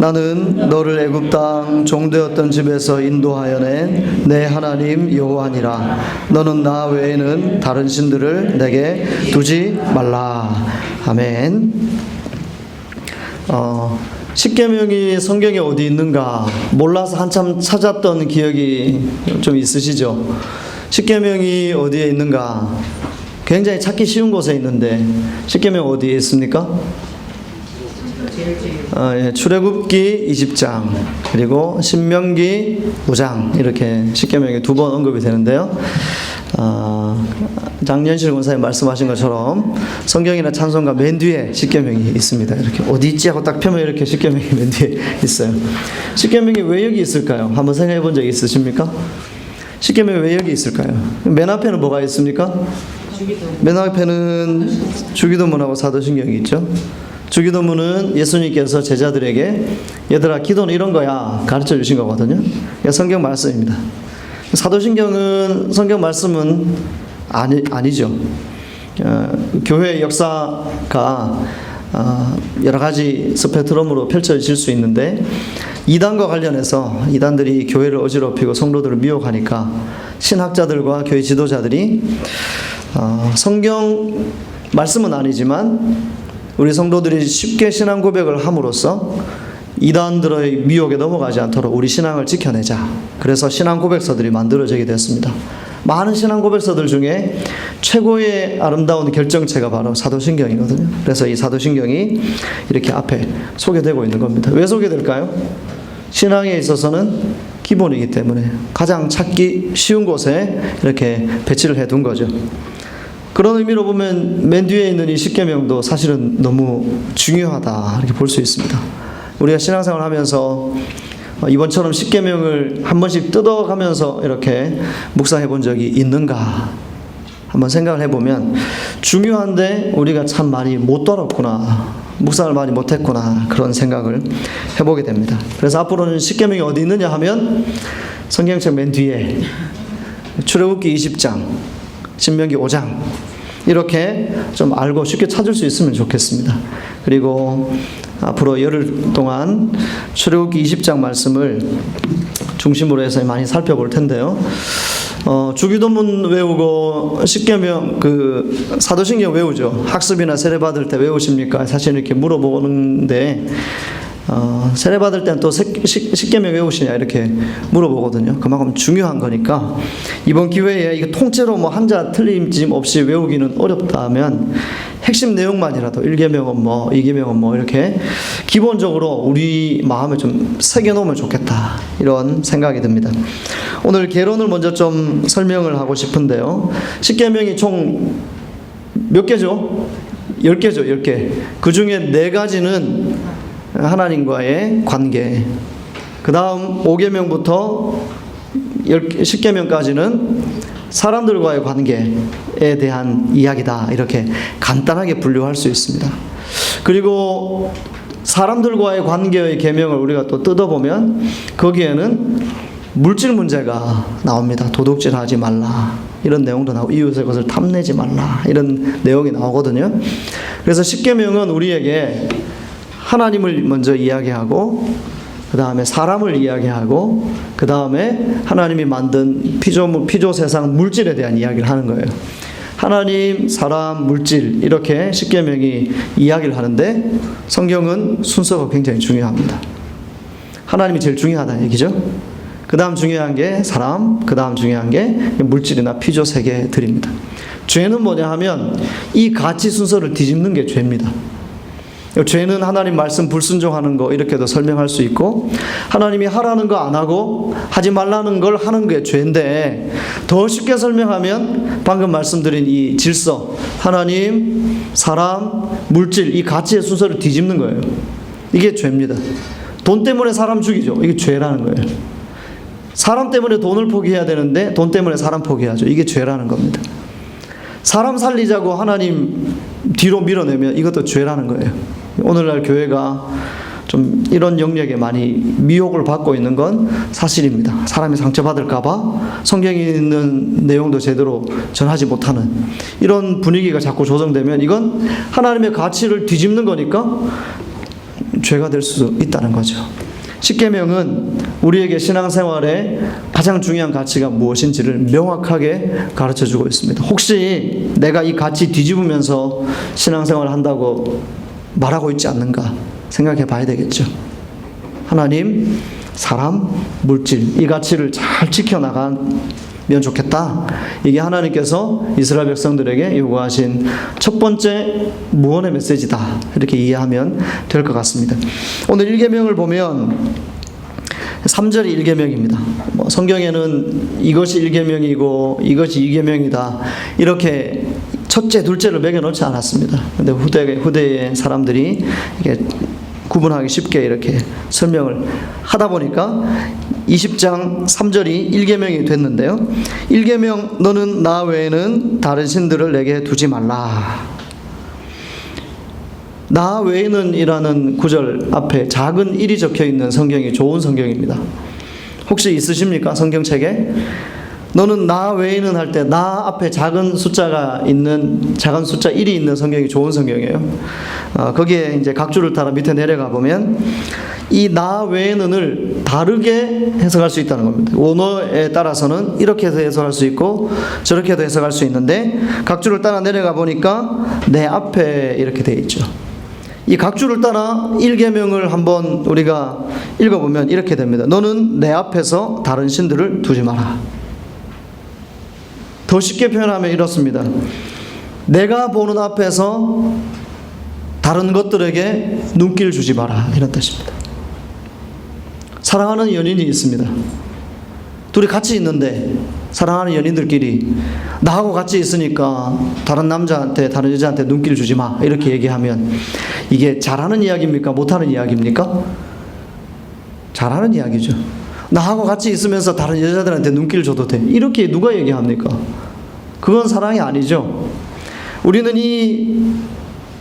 나는 너를 애굽 땅 종되었던 집에서 인도하여 낸 내 하나님 여호와니라. 너는 나 외에는 다른 신들을 내게 두지 말라. 아멘. 십계명이 성경에 어디 있는가 몰라서 한참 찾았던 기억이 좀 있으시죠? 십계명이 어디에 있는가? 굉장히 찾기 쉬운 곳에 있는데 십계명 어디에 있습니까? 출애굽기 20장 그리고 신명기 5장 이렇게 십계명이 2번 언급이 되는데요. 장년실 권사님 말씀하신 것처럼 성경이나 찬송가 맨 뒤에 십계명이 있습니다. 이렇게 어디 있지 하고 딱 펴면 이렇게 십계명이 맨 뒤에 있어요. 십계명이 왜 여기 있을까요? 한번 생각해 본 적 있으십니까? 십계명이 왜 여기 있을까요? 맨 앞에는 뭐가 있습니까? 맨 앞에는 주기도문하고 사도신경이 있죠. 주기도문은 예수님께서 제자들에게 얘들아 기도는 이런 거야 가르쳐 주신 거거든요. 성경 말씀입니다. 사도신경은 성경 말씀은 아니죠. 교회의 역사가 여러 가지 스펙트럼으로 펼쳐질 수 있는데 이단과 관련해서 이단들이 교회를 어지럽히고 성도들을 미혹하니까 신학자들과 교회 지도자들이 성경 말씀은 아니지만 우리 성도들이 쉽게 신앙 고백을 함으로써 이단들의 미혹에 넘어가지 않도록 우리 신앙을 지켜내자. 그래서 신앙 고백서들이 만들어지게 됐습니다. 많은 신앙 고백서들 중에 최고의 아름다운 결정체가 바로 사도신경이거든요. 그래서 이 사도신경이 이렇게 앞에 소개되고 있는 겁니다. 왜 소개될까요? 신앙에 있어서는 기본이기 때문에 가장 찾기 쉬운 곳에 이렇게 배치를 해둔 거죠. 그런 의미로 보면 맨 뒤에 있는 이 십계명도 사실은 너무 중요하다 이렇게 볼 수 있습니다. 우리가 신앙생활 하면서 이번처럼 십계명을 한 번씩 뜯어가면서 이렇게 묵상해 본 적이 있는가 한번 생각을 해보면 중요한데 우리가 참 많이 못 다뤘구나, 묵상을 많이 못했구나 그런 생각을 해보게 됩니다. 그래서 앞으로는 십계명이 어디 있느냐 하면 성경책 맨 뒤에 출애굽기 20장 신명기 5장 이렇게 좀 알고 쉽게 찾을 수 있으면 좋겠습니다. 그리고 앞으로 열흘 동안 출애굽기 20장 말씀을 중심으로 해서 많이 살펴볼 텐데요. 주기도문 외우고 십계명 사도신경 외우죠. 학습이나 세례 받을 때 외우십니까? 사실 이렇게 물어보는데 세례 받을 때는 또 십계명 외우시냐 이렇게 물어보거든요. 그만큼 중요한 거니까 이번 기회에 이거 통째로 뭐 한자 틀림짐 없이 외우기는 어렵다면 핵심 내용만이라도 1계명은 뭐 2계명은 뭐 이렇게 기본적으로 우리 마음에 좀 새겨놓으면 좋겠다 이런 생각이 듭니다. 오늘 개론을 먼저 좀 설명을 하고 싶은데요. 십계명이 총 몇 개죠? 10개죠. 10개. 그 중에 4가지는 하나님과의 관계, 그 다음 5계명부터 10계명까지는 사람들과의 관계에 대한 이야기다 이렇게 간단하게 분류할 수 있습니다. 그리고 사람들과의 관계의 계명을 우리가 또 뜯어보면 거기에는 물질 문제가 나옵니다. 도둑질하지 말라 이런 내용도 나오고 이웃의 것을 탐내지 말라 이런 내용이 나오거든요. 그래서 십계명은 우리에게 하나님을 먼저 이야기하고 그 다음에 사람을 이야기하고 그 다음에 하나님이 만든 피조 세상 물질에 대한 이야기를 하는 거예요. 하나님, 사람, 물질 이렇게 십계명이 이야기를 하는데 성경은 순서가 굉장히 중요합니다. 하나님이 제일 중요하다는 얘기죠. 그 다음 중요한 게 사람, 그 다음 중요한 게 물질이나 피조 세계들입니다. 죄는 뭐냐 하면 이 가치 순서를 뒤집는 게 죄입니다. 죄는 하나님 말씀 불순종하는 거 이렇게도 설명할 수 있고 하나님이 하라는 거 안 하고 하지 말라는 걸 하는 게 죄인데 더 쉽게 설명하면 방금 말씀드린 이 질서 하나님, 사람, 물질 이 가치의 순서를 뒤집는 거예요. 이게 죄입니다. 돈 때문에 사람 죽이죠. 이게 죄라는 거예요. 사람 때문에 돈을 포기해야 되는데 돈 때문에 사람 포기하죠. 이게 죄라는 겁니다. 사람 살리자고 하나님 뒤로 밀어내면 이것도 죄라는 거예요. 오늘날 교회가 좀 이런 영역에 많이 미혹을 받고 있는 건 사실입니다. 사람이 상처받을까봐 성경에 있는 내용도 제대로 전하지 못하는 이런 분위기가 자꾸 조성되면 이건 하나님의 가치를 뒤집는 거니까 죄가 될 수 있다는 거죠. 십계명은 우리에게 신앙생활의 가장 중요한 가치가 무엇인지를 명확하게 가르쳐주고 있습니다. 혹시 내가 이 가치 뒤집으면서 신앙생활을 한다고 말하고 있지 않는가 생각해 봐야 되겠죠. 하나님, 사람, 물질 이 가치를 잘 지켜나가면 좋겠다. 이게 하나님께서 이스라엘 백성들에게 요구하신 첫 번째 무언의 메시지다. 이렇게 이해하면 될 것 같습니다. 오늘 1계명을 보면 3절이 1계명입니다. 성경에는 이것이 1계명이고 이것이 2계명이다. 이렇게 첫째, 둘째를 매겨놓지 않았습니다. 근데 후대의 사람들이 이게 구분하기 쉽게 이렇게 설명을 하다 보니까 20장 3절이 1계명이 됐는데요. 1계명 너는 나 외에는 다른 신들을 내게 두지 말라. 나 외에는 이라는 구절 앞에 작은 1이 적혀 있는 성경이 좋은 성경입니다. 혹시 있으십니까? 성경책에? 너는 나 외에는 할 때 나 앞에 작은 숫자가 있는 작은 숫자 1이 있는 성경이 좋은 성경이에요. 거기에 이제 각주를 따라 밑에 내려가 보면 이 나 외에는을 다르게 해석할 수 있다는 겁니다. 원어에 따라서는 이렇게 해서 해석할 수 있고 저렇게도 해석할 수 있는데 각주를 따라 내려가 보니까 내 앞에 이렇게 되어 있죠. 이 각주를 따라 1계명을 한번 우리가 읽어보면 이렇게 됩니다. 너는 내 앞에서 다른 신들을 두지 마라. 더 쉽게 표현하면 이렇습니다. 내가 보는 앞에서 다른 것들에게 눈길 주지 마라. 이런 뜻입니다. 사랑하는 연인이 있습니다. 둘이 같이 있는데 사랑하는 연인들끼리 나하고 같이 있으니까 다른 남자한테 다른 여자한테 눈길 주지 마. 이렇게 얘기하면 이게 잘하는 이야기입니까? 못하는 이야기입니까? 잘하는 이야기죠. 나하고 같이 있으면서 다른 여자들한테 눈길 줘도 돼. 이렇게 누가 얘기합니까? 그건 사랑이 아니죠. 우리는 이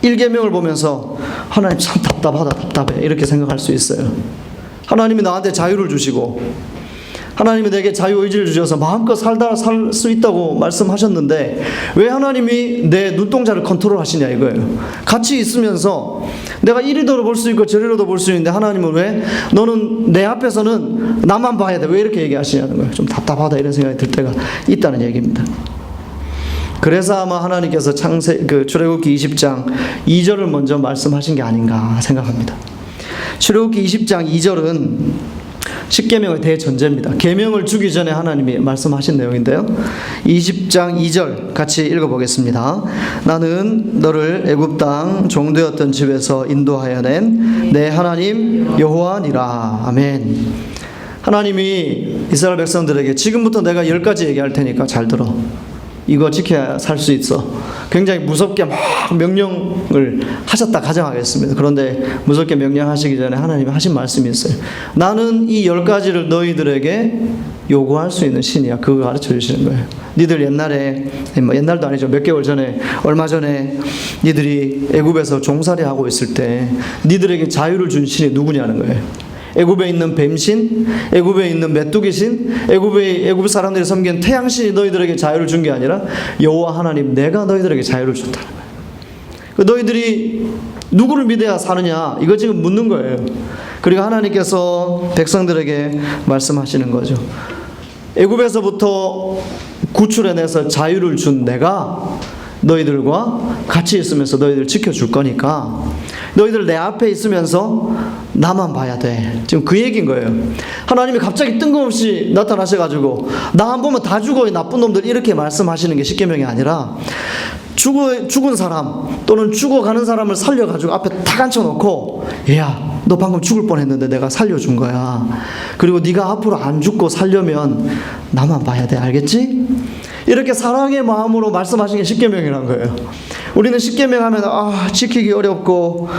1계명을 보면서 하나님 참 답답해 이렇게 생각할 수 있어요. 하나님이 나한테 자유를 주시고 하나님이 내게 자유의지를 주셔서 마음껏 살다 살 수 있다고 말씀하셨는데 왜 하나님이 내 눈동자를 컨트롤하시냐 이거예요. 같이 있으면서 내가 이리도 볼 수 있고 저리로도 볼 수 있는데 하나님은 왜 너는 내 앞에서는 나만 봐야 돼. 왜 이렇게 얘기하시냐는 거예요. 좀 답답하다 이런 생각이 들 때가 있다는 얘기입니다. 그래서 아마 하나님께서 출애굽기 20장 2절을 먼저 말씀하신 게 아닌가 생각합니다. 출애굽기 20장 2절은 십계명의 대전제입니다. 계명을 주기 전에 하나님이 말씀하신 내용인데요. 20장 2절 같이 읽어보겠습니다. 나는 너를 애굽 땅 종되었던 집에서 인도하여 낸 내 하나님 여호와니라. 아멘. 하나님이 이스라엘 백성들에게 지금부터 내가 10가지 얘기할 테니까 잘 들어. 이거 지켜야 살 수 있어. 굉장히 무섭게 막 명령을 하셨다 가정하겠습니다. 그런데 무섭게 명령하시기 전에 하나님이 하신 말씀이 있어요. 나는 이 10가지를 너희들에게 요구할 수 있는 신이야. 그거 가르쳐 주시는 거예요. 니들 옛날에, 옛날도 아니죠. 몇 개월 전에, 얼마 전에 니들이 애굽에서 종살이 하고 있을 때 니들에게 자유를 준 신이 누구냐는 거예요. 애굽에 있는 뱀신, 애굽에 있는 메뚜기신, 애굽 사람들이 섬기는 태양신이 너희들에게 자유를 준 게 아니라 여호와 하나님 내가 너희들에게 자유를 줬다는 거예요. 너희들이 누구를 믿어야 사느냐 이거 지금 묻는 거예요. 그리고 하나님께서 백성들에게 말씀하시는 거죠. 애굽에서부터 구출해내서 자유를 준 내가 너희들과 같이 있으면서 너희들 지켜줄 거니까 너희들 내 앞에 있으면서 나만 봐야 돼. 지금 그 얘기인 거예요. 하나님이 갑자기 뜬금없이 나타나셔가지고 나 안 보면 다 죽어 이 나쁜 놈들 이렇게 말씀하시는 게 십계명이 아니라 죽은 사람 또는 죽어가는 사람을 살려가지고 앞에 탁 앉혀놓고 얘야 너 방금 죽을 뻔했는데 내가 살려준 거야. 그리고 네가 앞으로 안 죽고 살려면 나만 봐야 돼. 알겠지? 이렇게 사랑의 마음으로 말씀하신 게 십계명이라는 거예요. 우리는 십계명 하면 지키기 어렵고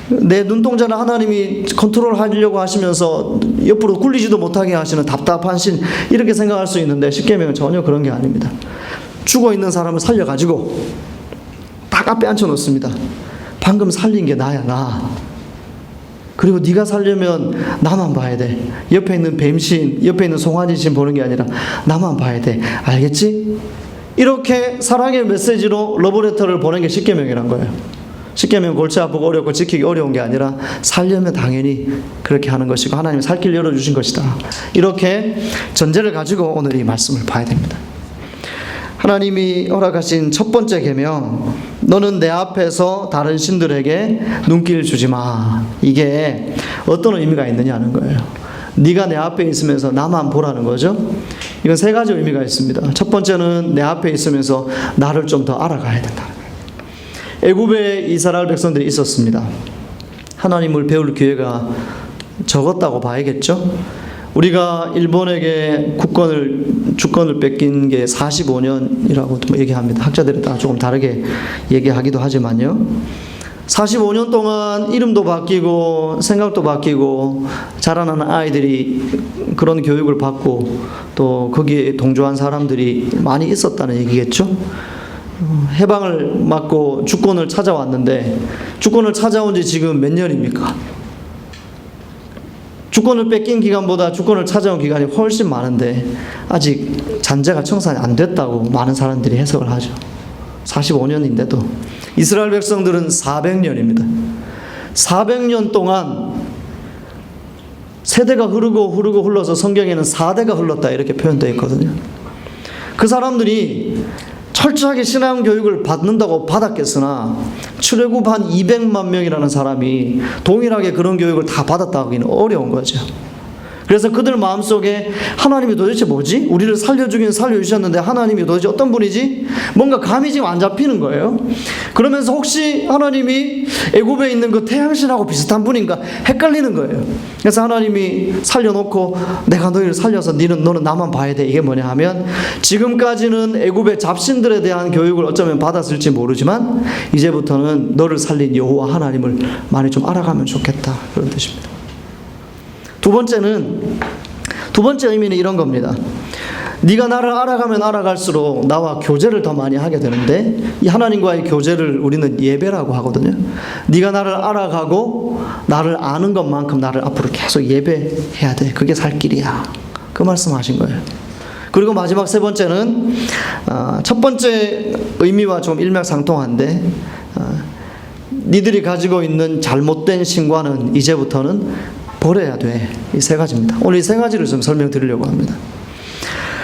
내 눈동자를 하나님이 컨트롤하려고 하시면서 옆으로 굴리지도 못하게 하시는 답답한 신 이렇게 생각할 수 있는데 십계명은 전혀 그런 게 아닙니다. 죽어있는 사람을 살려가지고 딱 앞에 앉혀놓습니다. 방금 살린 게 나야 나. 그리고 네가 살려면 나만 봐야 돼. 옆에 있는 뱀신, 옆에 있는 송아지신 보는 게 아니라 나만 봐야 돼. 알겠지? 이렇게 사랑의 메시지로 러브레터를 보낸 게 십계명이란 거예요. 쉽게 하면 골치 아프고 어렵고 지키기 어려운 게 아니라 살려면 당연히 그렇게 하는 것이고 하나님이 살 길 열어주신 것이다. 이렇게 전제를 가지고 오늘 이 말씀을 봐야 됩니다. 하나님이 허락하신 첫 번째 계명, 너는 내 앞에서 다른 신들에게 눈길 주지 마. 이게 어떤 의미가 있느냐는 거예요. 네가 내 앞에 있으면서 나만 보라는 거죠. 이건 세 가지 의미가 있습니다. 첫 번째는 내 앞에 있으면서 나를 좀 더 알아가야 된다는 거예요. 애굽에 이스라엘 백성들이 있었습니다. 하나님을 배울 기회가 적었다고 봐야겠죠. 우리가 일본에게 주권을 뺏긴 게 45년이라고 얘기합니다. 학자들이 다 조금 다르게 얘기하기도 하지만요. 45년 동안 이름도 바뀌고 생각도 바뀌고 자라나는 아이들이 그런 교육을 받고 또 거기에 동조한 사람들이 많이 있었다는 얘기겠죠. 해방을 맞고 주권을 찾아왔는데 주권을 찾아온 지 지금 몇 년입니까? 주권을 뺏긴 기간보다 주권을 찾아온 기간이 훨씬 많은데 아직 잔재가 청산이 안 됐다고 많은 사람들이 해석을 하죠. 45년인데도 이스라엘 백성들은 400년입니다. 400년 동안 세대가 흐르고 흘러서 성경에는 4대가 흘렀다 이렇게 표현되어 있거든요. 그 사람들이 철저하게 신앙 교육을 받는다고 받았겠으나 출애굽 한 200만 명이라는 사람이 동일하게 그런 교육을 다 받았다고 하기는 어려운 거죠. 그래서 그들 마음속에 하나님이 도대체 뭐지? 우리를 살려주긴 살려주셨는데 하나님이 도대체 어떤 분이지? 뭔가 감이 지금 안 잡히는 거예요. 그러면서 혹시 하나님이 애굽에 있는 그 태양신하고 비슷한 분인가 헷갈리는 거예요. 그래서 하나님이 살려놓고 내가 너희를 살려서 너는 나만 봐야 돼. 이게 뭐냐 하면 지금까지는 애굽의 잡신들에 대한 교육을 어쩌면 받았을지 모르지만 이제부터는 너를 살린 여호와 하나님을 많이 좀 알아가면 좋겠다. 그런 뜻입니다. 두 번째 의미는 이런 겁니다. 네가 나를 알아가면 알아갈수록 나와 교제를 더 많이 하게 되는데 이 하나님과의 교제를 우리는 예배라고 하거든요. 네가 나를 알아가고 나를 아는 것만큼 나를 앞으로 계속 예배해야 돼. 그게 살 길이야. 그 말씀하신 거예요. 그리고 마지막 세 번째는 첫 번째 의미와 좀 일맥상통한데 니들이 가지고 있는 잘못된 신과는 이제부터는 버려야 돼. 이 세 가지입니다. 오늘 이 세 가지를 좀 설명드리려고 합니다.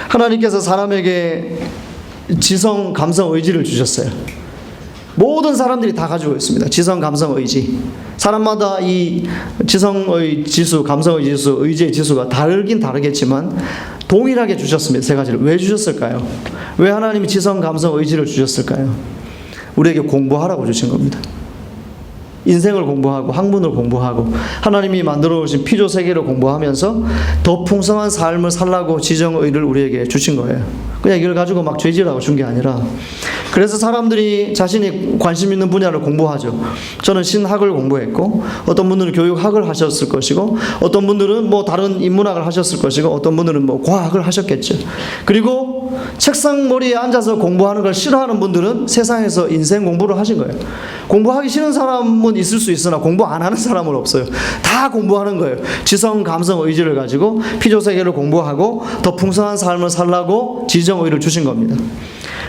하나님께서 사람에게 지성, 감성, 의지를 주셨어요. 모든 사람들이 다 가지고 있습니다. 지성, 감성, 의지. 사람마다 이 지성의 지수, 감성의 지수, 의지의 지수가 다르긴 다르겠지만 동일하게 주셨습니다. 세 가지를. 왜 주셨을까요? 왜 하나님이 지성, 감성, 의지를 주셨을까요? 우리에게 공부하라고 주신 겁니다. 인생을 공부하고 학문을 공부하고 하나님이 만들어 오신 피조 세계를 공부하면서 더 풍성한 삶을 살라고 지정의를 우리에게 주신 거예요. 그냥 이걸 가지고 막 죄질하고 준 게 아니라 그래서 사람들이 자신이 관심 있는 분야를 공부하죠. 저는 신학을 공부했고 어떤 분들은 교육학을 하셨을 것이고 어떤 분들은 뭐 다른 인문학을 하셨을 것이고 어떤 분들은 뭐 과학을 하셨겠죠. 그리고 책상 머리에 앉아서 공부하는 걸 싫어하는 분들은 세상에서 인생 공부를 하신 거예요. 공부하기 싫은 사람은 있을 수 있으나 공부 안 하는 사람은 없어요. 다 공부하는 거예요. 지성, 감성, 의지를 가지고 피조세계를 공부하고 더 풍성한 삶을 살라고 지정의를 주신 겁니다.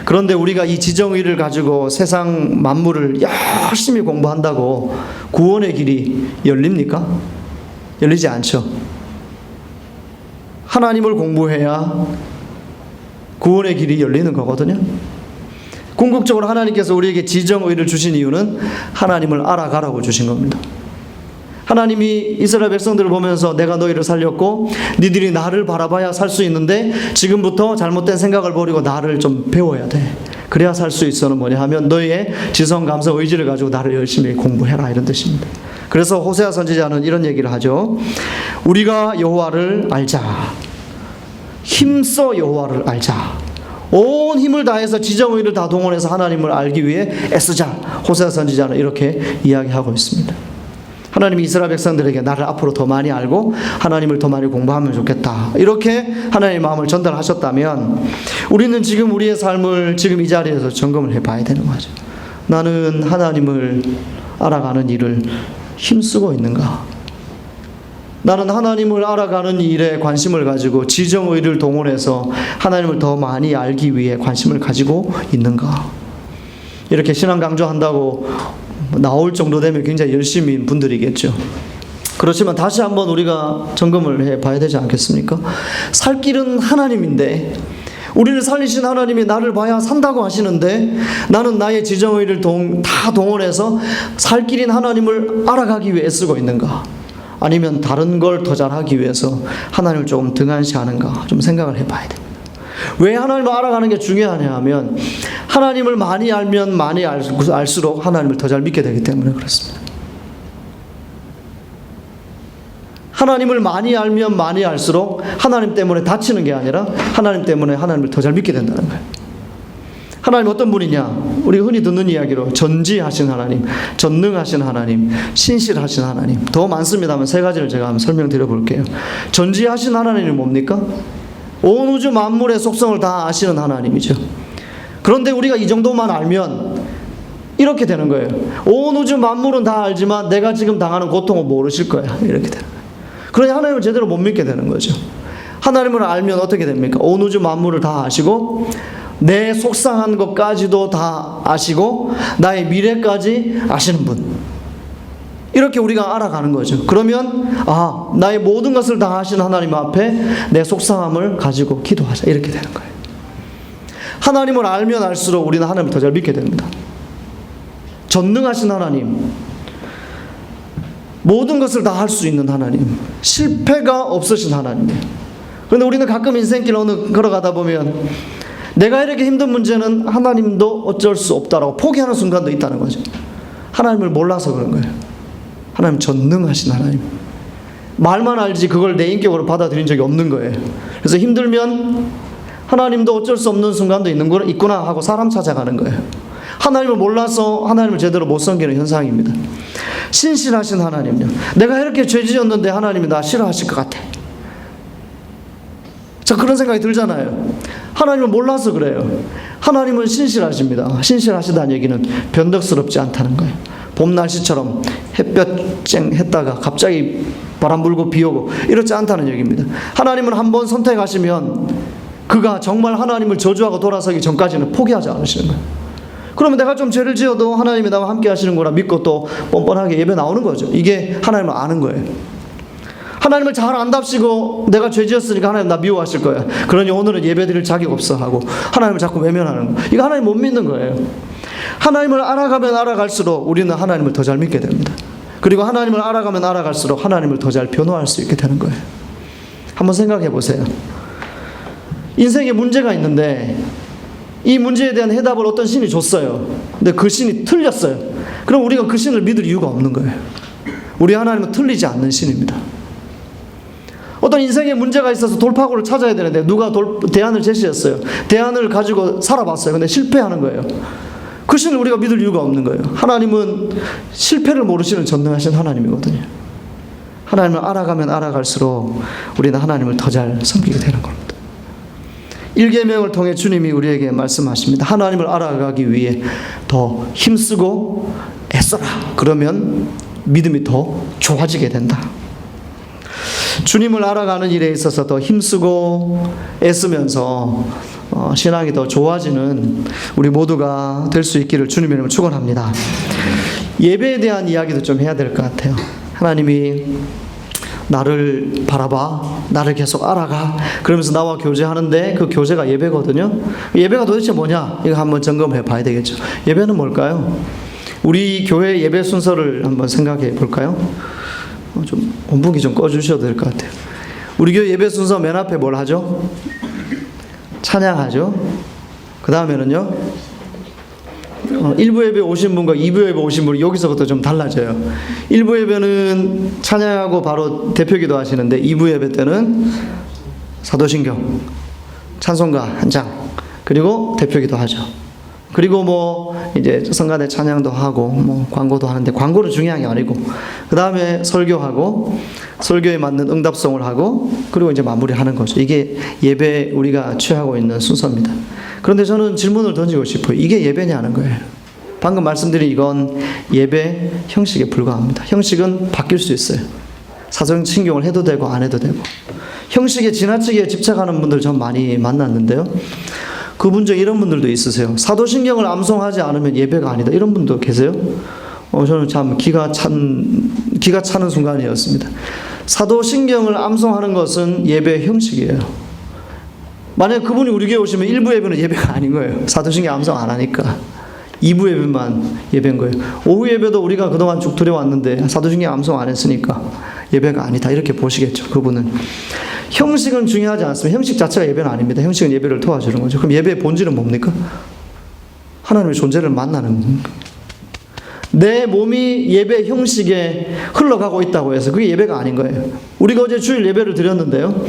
그런데 우리가 이 지정의를 가지고 세상 만물을 열심히 공부한다고 구원의 길이 열립니까? 열리지 않죠. 하나님을 공부해야 구원의 길이 열리는 거거든요. 궁극적으로 하나님께서 우리에게 지정의를 주신 이유는 하나님을 알아가라고 주신 겁니다. 하나님이 이스라엘 백성들을 보면서 내가 너희를 살렸고 니들이 나를 바라봐야 살 수 있는데 지금부터 잘못된 생각을 버리고 나를 좀 배워야 돼. 그래야 살 수 있어는 뭐냐 하면 너희의 지성, 감성, 의지를 가지고 나를 열심히 공부해라 이런 뜻입니다. 그래서 호세아 선지자는 이런 얘기를 하죠. 우리가 여호와를 알자. 힘써 여호와를 알자. 온 힘을 다해서 지정의를 다 동원해서 하나님을 알기 위해 애쓰자. 호세아 선지자는 이렇게 이야기하고 있습니다. 하나님이 이스라엘 백성들에게 나를 앞으로 더 많이 알고 하나님을 더 많이 공부하면 좋겠다. 이렇게 하나님의 마음을 전달하셨다면 우리는 지금 우리의 삶을 지금 이 자리에서 점검을 해봐야 되는 거죠. 나는 하나님을 알아가는 일을 힘쓰고 있는가? 나는 하나님을 알아가는 일에 관심을 가지고 지정의를 동원해서 하나님을 더 많이 알기 위해 관심을 가지고 있는가? 이렇게 신앙 강조한다고 나올 정도 되면 굉장히 열심인 분들이겠죠. 그렇지만 다시 한번 우리가 점검을 해봐야 되지 않겠습니까? 살 길은 하나님인데, 우리를 살리신 하나님이 나를 봐야 산다고 하시는데, 나는 나의 지정의를 다 동원해서 살 길인 하나님을 알아가기 위해 애쓰고 있는가? 아니면 다른 걸 더 잘하기 위해서 하나님을 조금 등한시하는가? 좀 생각을 해봐야 됩니다. 왜 하나님을 알아가는 게 중요하냐 하면, 하나님을 많이 알면 많이 알수록 하나님을 더 잘 믿게 되기 때문에 그렇습니다. 하나님을 많이 알면 많이 알수록 하나님 때문에 다치는 게 아니라 하나님 때문에 하나님을 더 잘 믿게 된다는 거예요. 하나님 어떤 분이냐? 우리가 흔히 듣는 이야기로 전지하신 하나님, 전능하신 하나님, 신실하신 하나님, 더 많습니다만 세 가지를 제가 한번 설명드려 볼게요. 전지하신 하나님이 뭡니까? 온 우주 만물의 속성을 다 아시는 하나님이죠. 그런데 우리가 이 정도만 알면 이렇게 되는 거예요. 온 우주 만물은 다 알지만 내가 지금 당하는 고통은 모르실 거야. 이렇게 되는 거예요. 그러니 하나님을 제대로 못 믿게 되는 거죠. 하나님을 알면 어떻게 됩니까? 온 우주 만물을 다 아시고 내 속상한 것까지도 다 아시고 나의 미래까지 아시는 분. 이렇게 우리가 알아가는 거죠. 그러면 나의 모든 것을 다 아시는 하나님 앞에 내 속상함을 가지고 기도하자. 이렇게 되는 거예요. 하나님을 알면 알수록 우리는 하나님을 더 잘 믿게 됩니다. 전능하신 하나님, 모든 것을 다 할 수 있는 하나님, 실패가 없으신 하나님이에요. 그런데 우리는 가끔 인생길 걸어가다 보면 내가 이렇게 힘든 문제는 하나님도 어쩔 수 없다라고 포기하는 순간도 있다는 거죠. 하나님을 몰라서 그런 거예요. 하나님 전능하신 하나님, 말만 알지 그걸 내 인격으로 받아들인 적이 없는 거예요. 그래서 힘들면 하나님도 어쩔 수 없는 순간도 있구나 하고 사람 찾아가는 거예요. 하나님을 몰라서 하나님을 제대로 못 섬기는 현상입니다. 신실하신 하나님요, 내가 이렇게 죄 지었는데 하나님이 나 싫어하실 것 같아. 자, 그런 생각이 들잖아요. 하나님을 몰라서 그래요. 하나님은 신실하십니다. 신실하시다는 얘기는 변덕스럽지 않다는 거예요. 봄 날씨처럼 햇볕 쨍 했다가 갑자기 바람 불고 비 오고 이렇지 않다는 얘기입니다. 하나님은 한번 선택하시면 그가 정말 하나님을 저주하고 돌아서기 전까지는 포기하지 않으시는 거예요. 그러면 내가 좀 죄를 지어도 하나님이 나와 함께 하시는 거라 믿고 또 뻔뻔하게 예배 나오는 거죠. 이게 하나님을 아는 거예요. 하나님을 잘 안답시고 내가 죄 지었으니까 하나님 나 미워하실 거야. 그러니 오늘은 예배 드릴 자격 없어 하고 하나님을 자꾸 외면하는 거. 이거 하나님 못 믿는 거예요. 하나님을 알아가면 알아갈수록 우리는 하나님을 더 잘 믿게 됩니다. 그리고 하나님을 알아가면 알아갈수록 하나님을 더 잘 변호할 수 있게 되는 거예요. 한번 생각해 보세요. 인생에 문제가 있는데 이 문제에 대한 해답을 어떤 신이 줬어요. 근데 그 신이 틀렸어요. 그럼 우리가 그 신을 믿을 이유가 없는 거예요. 우리 하나님은 틀리지 않는 신입니다. 어떤 인생에 문제가 있어서 돌파구를 찾아야 되는데 누가 대안을 제시했어요. 대안을 가지고 살아봤어요. 근데 실패하는 거예요. 그 신을 우리가 믿을 이유가 없는 거예요. 하나님은 실패를 모르시는 전능하신 하나님이거든요. 하나님을 알아가면 알아갈수록 우리는 하나님을 더 잘 섬기게 되는 겁니다. 1계명을 통해 주님이 우리에게 말씀하십니다. 하나님을 알아가기 위해 더 힘쓰고 애써라. 그러면 믿음이 더 좋아지게 된다. 주님을 알아가는 일에 있어서 더 힘쓰고 애쓰면서 신앙이 더 좋아지는 우리 모두가 될 수 있기를 주님의 이름으로 축원합니다. 예배에 대한 이야기도 좀 해야 될 것 같아요. 하나님이 나를 바라봐, 나를 계속 알아가, 그러면서 나와 교제하는데 그 교제가 예배거든요. 예배가 도대체 뭐냐? 이거 한번 점검해 봐야 되겠죠. 예배는 뭘까요? 우리 교회 예배 순서를 한번 생각해 볼까요? 좀 온분기 좀 꺼주셔도 될 것 같아요. 우리 교회 예배 순서 맨 앞에 뭘 하죠? 찬양하죠. 그 다음에는요, 1부 예배 오신 분과 2부 예배 오신 분이 여기서부터 좀 달라져요. 1부 예배는 찬양하고 바로 대표기도 하시는데 2부 예배 때는 사도신경, 찬송가 한 장, 그리고 대표기도 하죠. 그리고 이제 성가대 찬양도 하고 광고도 하는데 광고는 중요한 게 아니고 그 다음에 설교하고 설교에 맞는 응답송을 하고 그리고 이제 마무리하는 거죠. 이게 예배 우리가 취하고 있는 순서입니다. 그런데 저는 질문을 던지고 싶어요. 이게 예배냐는 거예요. 방금 말씀드린 이건 예배 형식에 불과합니다. 형식은 바뀔 수 있어요. 사도신경을 해도 되고 안 해도 되고. 형식에 지나치게 집착하는 분들 전 많이 만났는데요. 그분 중 이런 분들도 있으세요. 사도신경을 암송하지 않으면 예배가 아니다. 이런 분도 계세요. 저는 참 기가 차는 순간이었습니다. 사도신경을 암송하는 것은 예배 형식이에요. 만약 그분이 우리 교회 오시면 1부 예배는 예배가 아닌 거예요. 사도신경 암송 안 하니까. 2부 예배만 예배인 거예요. 오후 예배도 우리가 그동안 쭉 드려왔는데 사도신경 암송 안 했으니까 예배가 아니다. 이렇게 보시겠죠. 그분은. 형식은 중요하지 않습니다. 형식 자체가 예배는 아닙니다. 형식은 예배를 도와주는 거죠. 그럼 예배의 본질은 뭡니까? 하나님의 존재를 만나는 겁니다. 내 몸이 예배 형식에 흘러가고 있다고 해서 그게 예배가 아닌 거예요. 우리가 어제 주일 예배를 드렸는데요.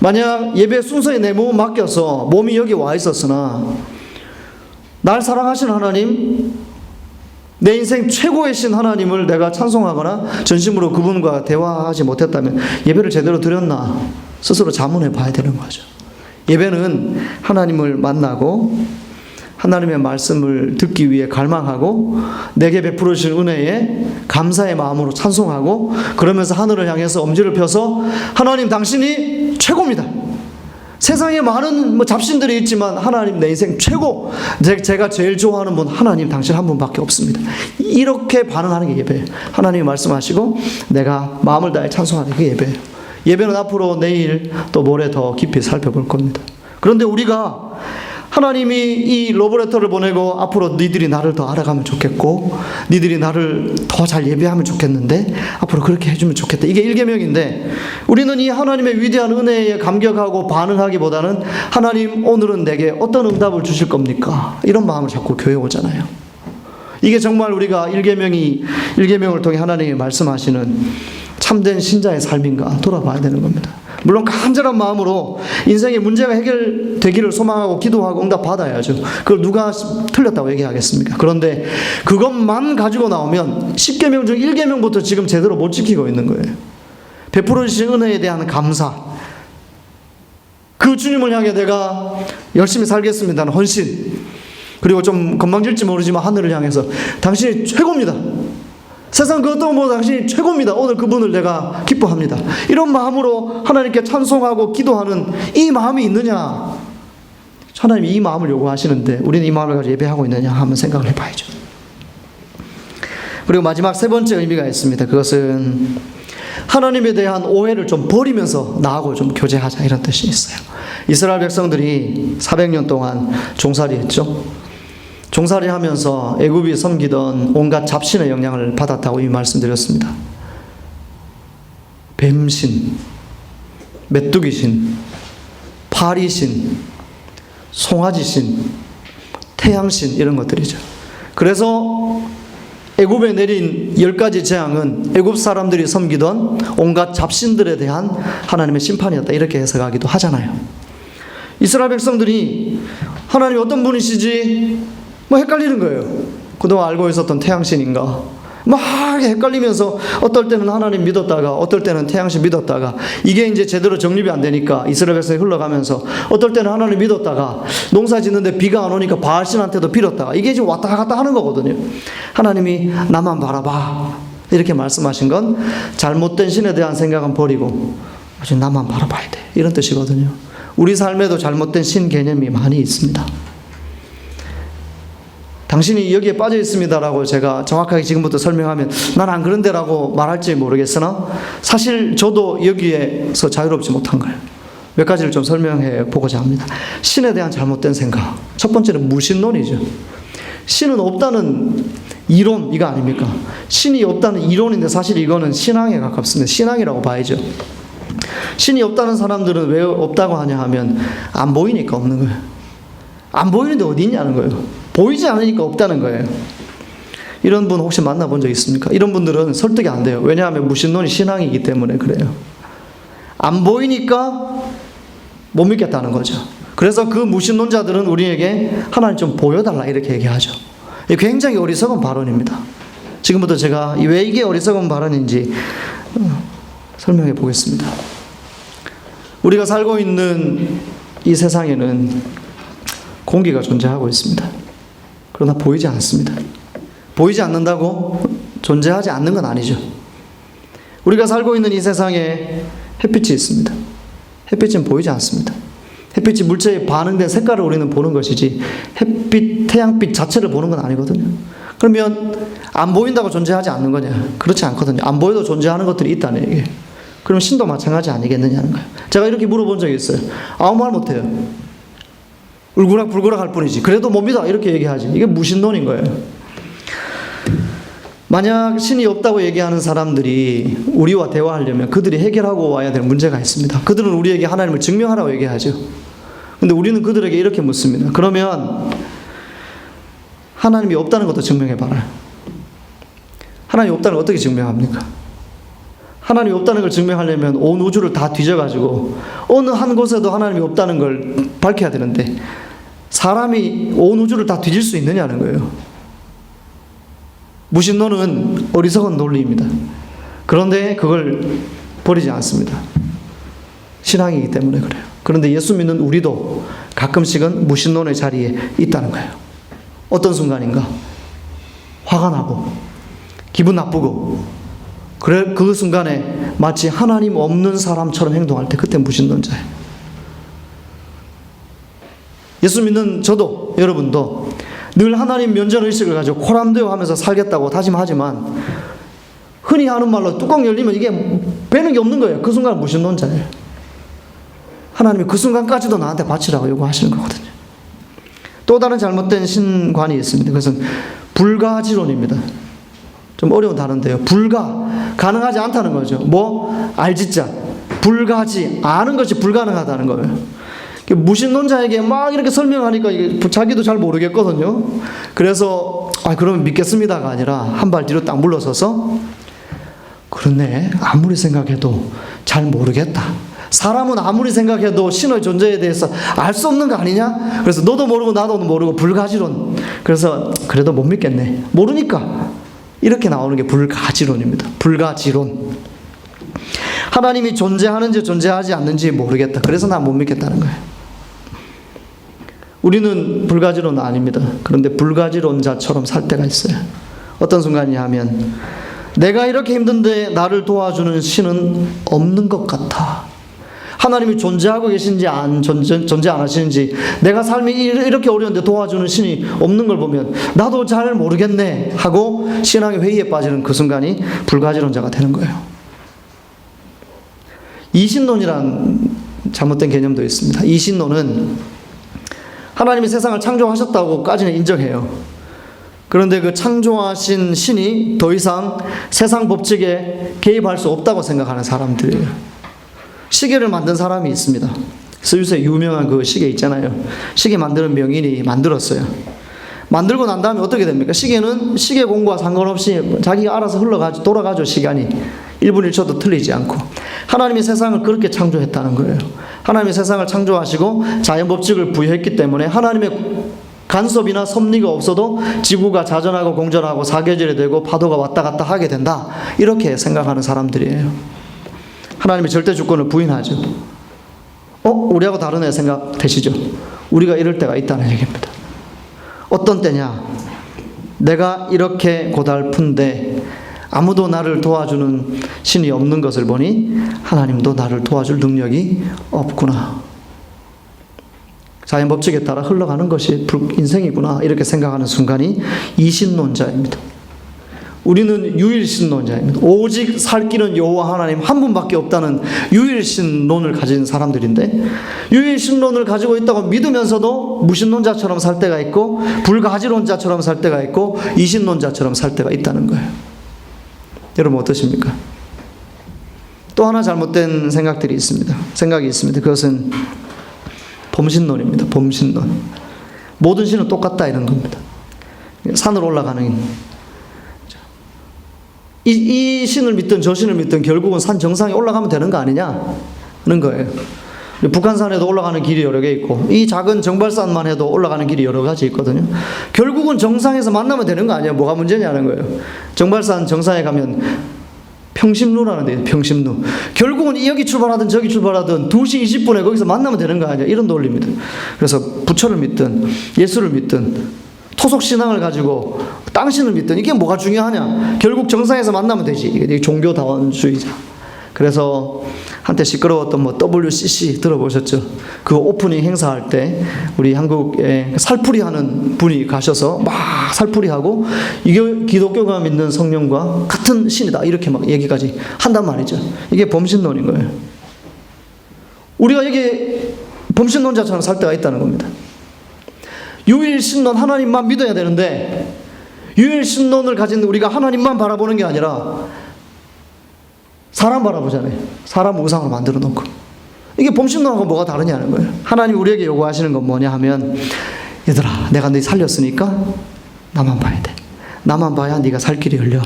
만약 예배 순서에 내 몸을 맡겨서 몸이 여기 와 있었으나 날 사랑하신 하나님, 내 인생 최고의 신 하나님을 내가 찬송하거나 전심으로 그분과 대화하지 못했다면 예배를 제대로 드렸나 스스로 자문해 봐야 되는 거죠. 예배는 하나님을 만나고 하나님의 말씀을 듣기 위해 갈망하고 내게 베풀어 주신 은혜에 감사의 마음으로 찬송하고 그러면서 하늘을 향해서 엄지를 펴서 하나님 당신이 최고입니다. 세상에 많은 잡신들이 있지만 하나님 내 인생 최고, 제가 제일 좋아하는 분 하나님 당신 한 분밖에 없습니다. 이렇게 반응하는 게 예배예요. 하나님이 말씀하시고 내가 마음을 다해 찬송하는 게 예배예요. 예배는 앞으로 내일 또 모레 더 깊이 살펴볼 겁니다. 그런데 우리가 하나님이 이 러브레터를 보내고 앞으로 니들이 나를 더 알아가면 좋겠고 니들이 나를 더 잘 예배하면 좋겠는데 앞으로 그렇게 해주면 좋겠다. 이게 1계명인데 우리는 이 하나님의 위대한 은혜에 감격하고 반응하기보다는 하나님 오늘은 내게 어떤 응답을 주실 겁니까? 이런 마음을 자꾸 교회에 오잖아요. 이게 정말 우리가 1계명을 통해 하나님이 말씀하시는 참된 신자의 삶인가 돌아봐야 되는 겁니다. 물론 간절한 마음으로 인생의 문제가 해결되기를 소망하고 기도하고 응답 받아야죠. 그걸 누가 틀렸다고 얘기하겠습니까? 그런데 그것만 가지고 나오면 10계명 중 1계명부터 지금 제대로 못 지키고 있는 거예요. 베풀어 주신 은혜에 대한 감사, 그 주님을 향해 내가 열심히 살겠습니다는 헌신, 그리고 좀 건방질지 모르지만 하늘을 향해서 당신이 최고입니다. 세상 그 어떤 분보다 당신이 최고입니다. 오늘 그분을 내가 기뻐합니다. 이런 마음으로 하나님께 찬송하고 기도하는 이 마음이 있느냐? 하나님이 이 마음을 요구하시는데 우리는 이 마음을 가지고 예배하고 있느냐 한번 생각을 해봐야죠. 그리고 마지막 세 번째 의미가 있습니다. 그것은 하나님에 대한 오해를 좀 버리면서 나하고 좀 교제하자 이런 뜻이 있어요. 이스라엘 백성들이 400년 동안 종살이했죠. 종살이 하면서 애굽이 섬기던 온갖 잡신의 영향을 받았다고 이미 말씀드렸습니다. 뱀신, 메뚜기신, 파리신, 송아지신, 태양신 이런 것들이죠. 그래서 애굽에 내린 10가지 재앙은 애굽 사람들이 섬기던 온갖 잡신들에 대한 하나님의 심판이었다 이렇게 해석하기도 하잖아요. 이스라엘 백성들이 하나님이 어떤 분이시지 헷갈리는 거예요. 그동안 알고 있었던 태양신인가 막 헷갈리면서 어떨 때는 하나님 믿었다가 어떨 때는 태양신 믿었다가 이게 이제 제대로 정립이 안 되니까 이스라엘 백성이 흘러가면서 어떨 때는 하나님 믿었다가 농사 짓는데 비가 안 오니까 바알신한테도 빌었다가 이게 지금 왔다 갔다 하는 거거든요. 하나님이 나만 바라봐 이렇게 말씀하신 건 잘못된 신에 대한 생각은 버리고 아직 나만 바라봐야 돼 이런 뜻이거든요. 우리 삶에도 잘못된 신 개념이 많이 있습니다. 당신이 여기에 빠져 있습니다라고 제가 정확하게 지금부터 설명하면 난 안 그런데라고 말할지 모르겠으나 사실 저도 여기에서 자유롭지 못한 거예요. 몇 가지를 좀 설명해 보고자 합니다. 신에 대한 잘못된 생각. 첫 번째는 무신론이죠. 신은 없다는 이론 이거 아닙니까? 신이 없다는 이론인데 사실 이거는 신앙에 가깝습니다. 신앙이라고 봐야죠. 신이 없다는 사람들은 왜 없다고 하냐 하면 안 보이니까 없는 거예요. 안 보이는데 어디 있냐는 거예요. 보이지 않으니까 없다는 거예요. 이런 분 혹시 만나본 적 있습니까? 이런 분들은 설득이 안 돼요. 왜냐하면 무신론이 신앙이기 때문에 그래요. 안 보이니까 못 믿겠다는 거죠. 그래서 그 무신론자들은 우리에게 하나님 좀 보여달라 이렇게 얘기하죠. 이게 굉장히 어리석은 발언입니다. 지금부터 제가 왜 이게 어리석은 발언인지 설명해 보겠습니다. 우리가 살고 있는 이 세상에는 공기가 존재하고 있습니다. 그러나 보이지 않습니다. 보이지 않는다고 존재하지 않는 건 아니죠. 우리가 살고 있는 이 세상에 햇빛이 있습니다. 햇빛은 보이지 않습니다. 햇빛이 물체에 반응된 색깔을 우리는 보는 것이지 햇빛, 태양빛 자체를 보는 건 아니거든요. 그러면 안 보인다고 존재하지 않는 거냐? 그렇지 않거든요. 안 보여도 존재하는 것들이 있다는 얘기예요. 그럼 신도 마찬가지 아니겠느냐는 거예요. 제가 이렇게 물어본 적이 있어요. 아무 말 못해요. 울그락불그락 할 뿐이지. 그래도 못 믿어. 이렇게 얘기하지. 이게 무신론인 거예요. 만약 신이 없다고 얘기하는 사람들이 우리와 대화하려면 그들이 해결하고 와야 될 문제가 있습니다. 그들은 우리에게 하나님을 증명하라고 얘기하죠. 근데 우리는 그들에게 이렇게 묻습니다. 그러면 하나님이 없다는 것도 증명해봐라. 하나님이 없다는 걸 어떻게 증명합니까? 하나님이 없다는 걸 증명하려면 온 우주를 다 뒤져가지고 어느 한 곳에도 하나님이 없다는 걸 밝혀야 되는데 사람이 온 우주를 다 뒤질 수 있느냐는 거예요. 무신론은 어리석은 논리입니다. 그런데 그걸 버리지 않습니다. 신앙이기 때문에 그래요. 그런데 예수 믿는 우리도 가끔씩은 무신론의 자리에 있다는 거예요. 어떤 순간인가 화가 나고 기분 나쁘고 그래 그 순간에 마치 하나님 없는 사람처럼 행동할 때 그때 무신론자예요. 예수 믿는 저도 여러분도 늘 하나님 면전의식을 가지고 코람되어 하면서 살겠다고 다짐하지만 흔히 하는 말로 뚜껑 열리면 이게 배는 게 없는 거예요. 그 순간 무신론자예요. 하나님이 그 순간까지도 나한테 바치라고 요구하시는 거거든요. 또 다른 잘못된 신관이 있습니다. 그것은 불가지론입니다. 좀 어려운 단어인데요. 가능하지 않다는 거죠. 알지자. 불가지, 아는 것이 불가능하다는 거예요. 무신론자에게 막 이렇게 설명하니까 이게 자기도 잘 모르겠거든요. 그래서 그러면 믿겠습니다가 아니라 한 발 뒤로 딱 물러서서 그렇네. 아무리 생각해도 잘 모르겠다. 사람은 아무리 생각해도 신의 존재에 대해서 알 수 없는 거 아니냐? 그래서 너도 모르고 나도 모르고 불가지론. 그래서 그래도 못 믿겠네. 모르니까. 이렇게 나오는 게 불가지론입니다. 불가지론. 하나님이 존재하는지 존재하지 않는지 모르겠다. 그래서 난 못 믿겠다는 거예요. 우리는 불가지론은 아닙니다. 그런데 불가지론자처럼 살 때가 있어요. 어떤 순간이냐 하면 내가 이렇게 힘든데 나를 도와주는 신은 없는 것 같아. 하나님이 존재하고 계신지 존재 안 하시는지 내가 삶이 이렇게 어려운데 도와주는 신이 없는 걸 보면 나도 잘 모르겠네 하고 신앙의 회의에 빠지는 그 순간이 불가지론자가 되는 거예요. 이신론이란 잘못된 개념도 있습니다. 이신론은 하나님이 세상을 창조하셨다고까지는 인정해요. 그런데 그 창조하신 신이 더 이상 세상 법칙에 개입할 수 없다고 생각하는 사람들이에요. 시계를 만든 사람이 있습니다. 스위스의 유명한 그 시계 있잖아요. 시계 만드는 명인이 만들었어요. 만들고 난 다음에 어떻게 됩니까? 시계는 시계 공과 상관없이 자기가 알아서 돌아가죠. 시간이 1분 1초도 틀리지 않고. 하나님이 세상을 그렇게 창조했다는 거예요. 하나님이 세상을 창조하시고 자연 법칙을 부여했기 때문에 하나님의 간섭이나 섭리가 없어도 지구가 자전하고 공전하고 사계절이 되고 파도가 왔다 갔다 하게 된다. 이렇게 생각하는 사람들이에요. 하나님의 절대 주권을 부인하죠. 우리하고 다르네 생각되시죠? 우리가 이럴 때가 있다는 얘기입니다. 어떤 때냐? 내가 이렇게 고달픈데 아무도 나를 도와주는 신이 없는 것을 보니 하나님도 나를 도와줄 능력이 없구나. 자연 법칙에 따라 흘러가는 것이 인생이구나. 이렇게 생각하는 순간이 이신론자입니다. 우리는 유일신론자입니다. 오직 살 길은 여호와 하나님 한 분밖에 없다는 유일신론을 가진 사람들인데 유일신론을 가지고 있다고 믿으면서도 무신론자처럼 살 때가 있고 불가지론자처럼 살 때가 있고 이신론자처럼 살 때가 있다는 거예요. 여러분 어떠십니까? 또 하나 잘못된 생각이 있습니다. 그것은 범신론입니다. 범신론. 모든 신은 똑같다 이런 겁니다. 산으로 올라가는 이 신을 믿든 저 신을 믿든 결국은 산 정상에 올라가면 되는 거 아니냐는 거예요. 북한산에도 올라가는 길이 여러 개 있고 이 작은 정발산만 해도 올라가는 길이 여러 가지 있거든요. 결국은 정상에서 만나면 되는 거 아니에요. 뭐가 문제냐는 거예요. 정발산 정상에 가면 평심루라는 데요. 평심루. 결국은 여기 출발하든 저기 출발하든 2시 20분에 거기서 만나면 되는 거 아니야. 이런 논리입니다. 그래서 부처를 믿든 예수를 믿든 토속신앙을 가지고 땅신을 믿든 이게 뭐가 중요하냐. 결국 정상에서 만나면 되지. 이게 종교다원주의자. 그래서 한때 시끄러웠던 뭐 WCC 들어보셨죠? 그 오프닝 행사할 때 우리 한국에 살풀이 하는 분이 가셔서 막 살풀이 하고 이게 기독교가 믿는 성령과 같은 신이다 이렇게 막 얘기까지 한단 말이죠. 이게 범신론인 거예요. 우리가 여기 범신론자처럼 살 때가 있다는 겁니다. 유일신론 하나님만 믿어야 되는데 유일신론을 가진 우리가 하나님만 바라보는 게 아니라 사람 바라보잖아요. 사람 우상으로 만들어 놓고. 이게 범신론하고 뭐가 다르냐는 거예요. 하나님 우리에게 요구하시는 건 뭐냐 하면 얘들아 내가 너 살렸으니까 나만 봐야 돼. 나만 봐야 네가 살 길이 열려.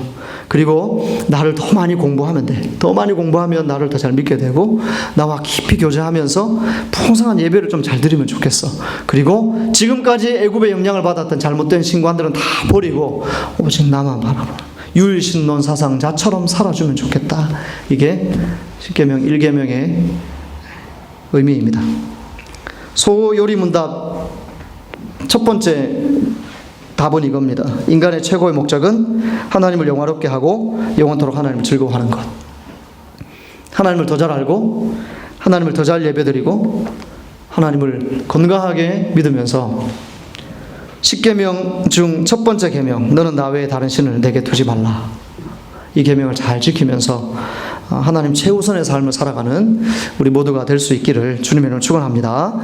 그리고 나를 더 많이 공부하면 돼. 더 많이 공부하면 나를 더 잘 믿게 되고 나와 깊이 교제하면서 풍성한 예배를 좀 잘 드리면 좋겠어. 그리고 지금까지 애굽의 영향을 받았던 잘못된 신관들은 다 버리고 오직 나만 바라봐. 유일신론 사상자처럼 살아주면 좋겠다. 이게 십계명 1계명의 의미입니다. 소요리문답 첫 번째 답은 이겁니다. 인간의 최고의 목적은 하나님을 영화롭게 하고 영원토록 하나님을 즐거워하는 것. 하나님을 더 잘 알고 하나님을 더 잘 예배드리고 하나님을 건강하게 믿으면서 10계명 중 첫 번째 계명 너는 나 외에 다른 신을 내게 두지 말라. 이 계명을 잘 지키면서 하나님 최우선의 삶을 살아가는 우리 모두가 될 수 있기를 주님의 이름으로 축원합니다.